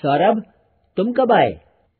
सौरभ, तुम कब आए?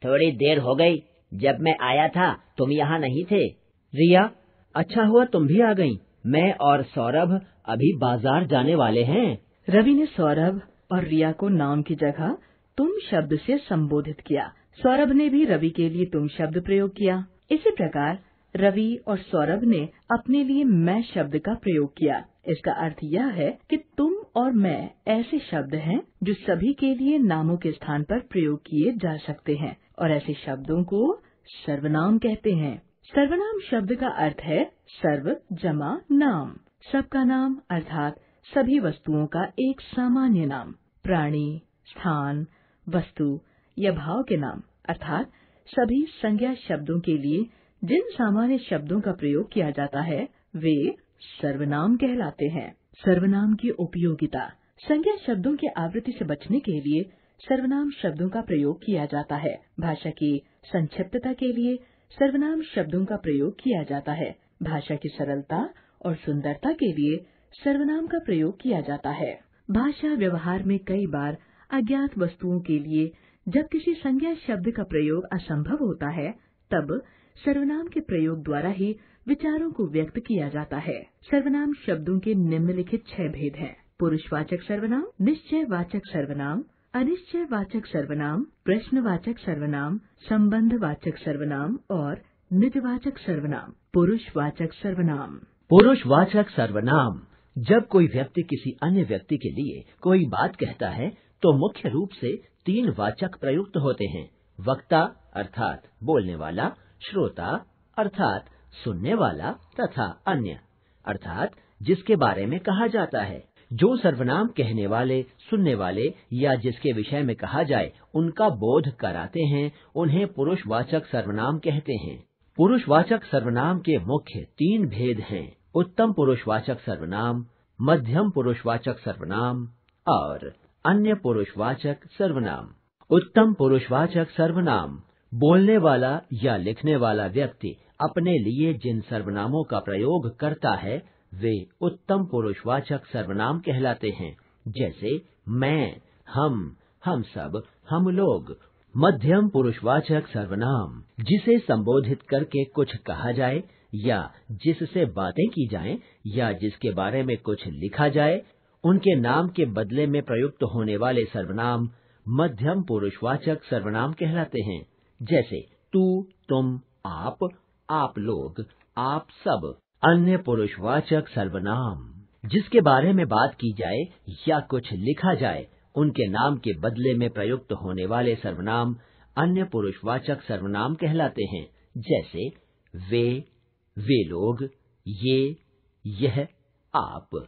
थोड़ी देर हो गई। जब मैं आया था तुम यहाँ नहीं थे। रिया, अच्छा हुआ तुम भी आ गईं। मैं और सौरभ अभी बाजार जाने वाले हैं। रवि ने सौरभ और रिया को नाम की जगह तुम शब्द से संबोधित किया। सौरभ ने भी रवि के लिए तुम शब्द प्रयोग किया। इसी प्रकार रवि और सौरभ ने अपने लिए मैं शब्द का प्रयोग किया। इसका अर्थ यह है कि तुम और मैं ऐसे शब्द हैं जो सभी के लिए नामों के स्थान पर प्रयोग किए जा सकते हैं और ऐसे शब्दों को सर्वनाम कहते हैं। सर्वनाम शब्द का अर्थ है सर्व जमा नाम, सबका नाम अर्थात सभी वस्तुओं का एक सामान्य नाम। प्राणी, स्थान, वस्तु या भाव के नाम अर्थात सभी संज्ञा शब्दों के लिए जिन सामान्य शब्दों का प्रयोग किया जाता है वे सर्वनाम कहलाते हैं। सर्वनाम की उपयोगिता। संज्ञा शब्दों की आवृत्ति से बचने के लिए सर्वनाम शब्दों का प्रयोग किया जाता है। भाषा की संक्षिप्तता के लिए सर्वनाम शब्दों का प्रयोग किया जाता है। भाषा की सरलता और सुंदरता के लिए सर्वनाम का प्रयोग किया जाता है। भाषा व्यवहार में कई बार अज्ञात वस्तुओं के लिए जब किसी संज्ञा शब्द का प्रयोग असंभव होता है तब सर्वनाम के प्रयोग द्वारा ही विचारों को व्यक्त किया जाता है। सर्वनाम शब्दों के निम्नलिखित 6 भेद हैं। पुरुषवाचक सर्वनाम, निश्चयवाचक सर्वनाम, अनिश्चयवाचक सर्वनाम, प्रश्नवाचक सर्वनाम, संबंधवाचक सर्वनाम और निजवाचक सर्वनाम। पुरुषवाचक सर्वनाम। पुरुषवाचक सर्वनाम। जब कोई व्यक्ति किसी अन्य व्यक्ति के लिए कोई बात कहता है तो मुख्य रूप से 3 वाचक प्रयुक्त होते हैं। वक्ता अर्थात बोलने वाला, श्रोता अर्थात सुनने वाला तथा अन्य अर्थात जिसके बारे में कहा जाता है। जो सर्वनाम कहने वाले, सुनने वाले या जिसके विषय में कहा जाए उनका बोध कराते हैं उन्हें पुरुषवाचक सर्वनाम कहते हैं। पुरुषवाचक सर्वनाम के मुख्य 3 भेद हैं। उत्तम पुरुषवाचक सर्वनाम, मध्यम पुरुषवाचक सर्वनाम और अन्य पुरुषवाचक सर्वनाम। उत्तम पुरुषवाचक सर्वनाम। बोलने वाला या लिखने वाला व्यक्ति अपने लिए जिन सर्वनामों का प्रयोग करता है वे उत्तम पुरुषवाचक सर्वनाम कहलाते हैं, जैसे मैं, हम सब, हम लोग। मध्यम पुरुषवाचक सर्वनाम। जिसे संबोधित करके कुछ कहा जाए या जिससे बातें की जाएं या जिसके बारे में कुछ लिखा जाए उनके नाम के बदले में प्रयुक्त होने वाले सर्वनाम मध्यम पुरुषवाचक सर्वनाम कहलाते हैं, जैसे तू, तुम, आप लोग, आप सब। अन्य पुरुषवाचक सर्वनाम। जिसके बारे में बात की जाए या कुछ लिखा जाए उनके नाम के बदले में प्रयुक्त होने वाले सर्वनाम अन्य पुरुषवाचक सर्वनाम कहलाते हैं, जैसे वे लोग, ये, यह, आप।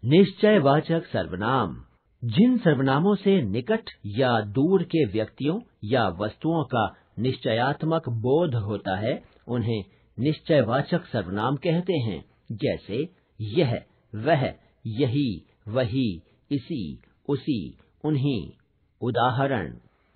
निश्चयवाचक सर्वनाम। जिन सर्वनामों से निकट या दूर के व्यक्तियों या वस्तुओं का निश्चयात्मक बोध होता है उन्हें निश्चयवाचक सर्वनाम कहते हैं, जैसे यह, वह, यही, वही, इसी, उसी, उन्हीं। उदाहरण,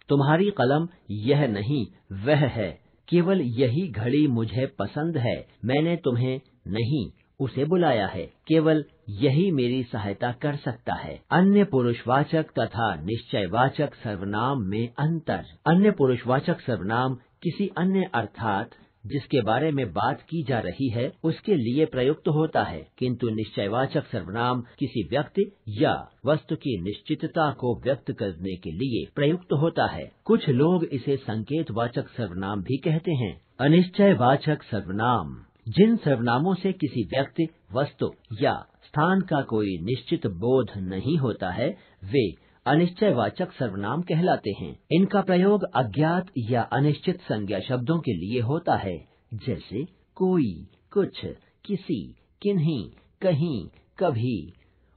तुम्हारी कलम यह नहीं वह है, केवल यही घड़ी मुझे पसंद है, मैंने तुम्हें नहीं उसे बुलाया है, केवल यही मेरी सहायता कर सकता है। अन्य पुरुषवाचक तथा निश्चयवाचक सर्वनाम में अंतर। अन्य पुरुषवाचक सर्वनाम किसी अन्य अर्थात जिसके बारे में बात की जा रही है उसके लिए प्रयुक्त होता है, किंतु निश्चयवाचक सर्वनाम किसी व्यक्ति या वस्तु की निश्चितता को व्यक्त करने के लिए प्रयुक्त होता है। कुछ लोग इसे संकेतवाचक सर्वनाम भी कहते हैं। अनिश्चयवाचक सर्वनाम। जिन सर्वनामों से किसी व्यक्ति, वस्तु या स्थान का कोई निश्चित बोध नहीं होता है वे अनिश्चयवाचक सर्वनाम कहलाते हैं। इनका प्रयोग अज्ञात या अनिश्चित संज्ञा शब्दों के लिए होता है, जैसे कोई, कुछ, किसी, किन्हीं, कहीं, कभी।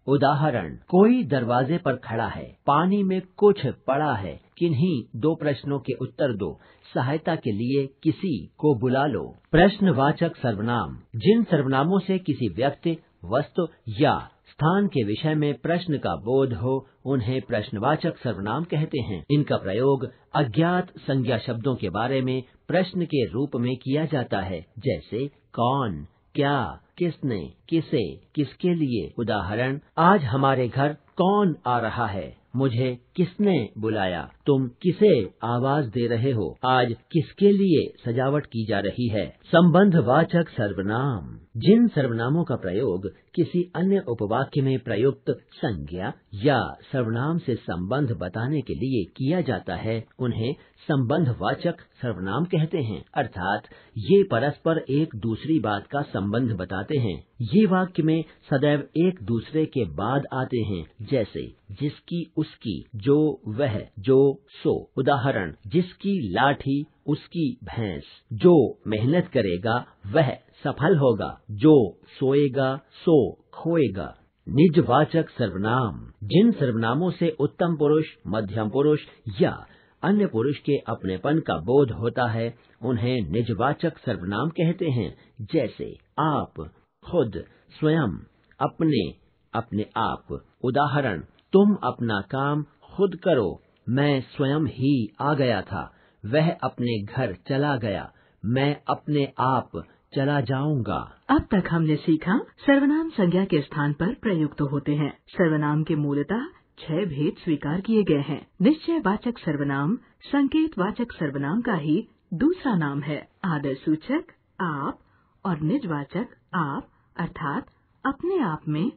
उदाहरण, कोई दरवाजे पर खड़ा है, पानी में कुछ पड़ा है, किन्हीं 2 प्रश्नों के उत्तर दो, सहायता के लिए किसी को बुला लो। प्रश्नवाचक सर्वनाम। जिन सर्वनामों से किसी व्यक्ति, वस्तु या स्थान के विषय में प्रश्न का बोध हो उन्हें प्रश्नवाचक सर्वनाम कहते हैं। इनका प्रयोग अज्ञात संज्ञा शब्दों के बारे में प्रश्न के रूप में किया जाता है, जैसे कौन, क्या, किसने, किसे, किसके लिए। उदाहरण, आज हमारे घर कौन आ रहा है। मुझे किसने बुलाया? तुम किसे आवाज दे रहे हो? आज किसके लिए सजावट की जा रही है? संबंधवाचक सर्वनाम। जिन सर्वनामों का प्रयोग किसी अन्य उपवाक्य में प्रयुक्त संज्ञा या सर्वनाम से संबंध बताने के लिए किया जाता है, उन्हें संबंधवाचक सर्वनाम कहते हैं। अर्थात ये परस्पर एक दूसरी बात का संबंध बताते हैं। ये वाक्य में सदैव एक दूसरे के बाद आते हैं, जैसे जिसकी उसकी, जो वह, जो सो। उदाहरण, जिसकी लाठी उसकी भैंस। जो मेहनत करेगा वह सफल होगा, जो सोएगा सो खोएगा। निजवाचक सर्वनाम। जिन सर्वनामों से उत्तम पुरुष, मध्यम पुरुष या अन्य पुरुष के अपनेपन का बोध होता है, उन्हें निजवाचक सर्वनाम कहते हैं। जैसे आप, खुद, स्वयं, अपने, अपने आप। उदाहरण, तुम अपना काम खुद करो, मैं स्वयं ही आ गया था, वह अपने घर चला गया, मैं अपने आप चला जाऊंगा। अब तक हमने सीखा सर्वनाम संज्ञा के स्थान पर प्रयुक्त होते हैं। सर्वनाम के मूलतः 6 भेद स्वीकार किए गए हैं। निश्चयवाचक सर्वनाम संकेतवाचक सर्वनाम का ही दूसरा नाम है। आदरसूचक आप और निजवाचक आप अर्थात अपने आप में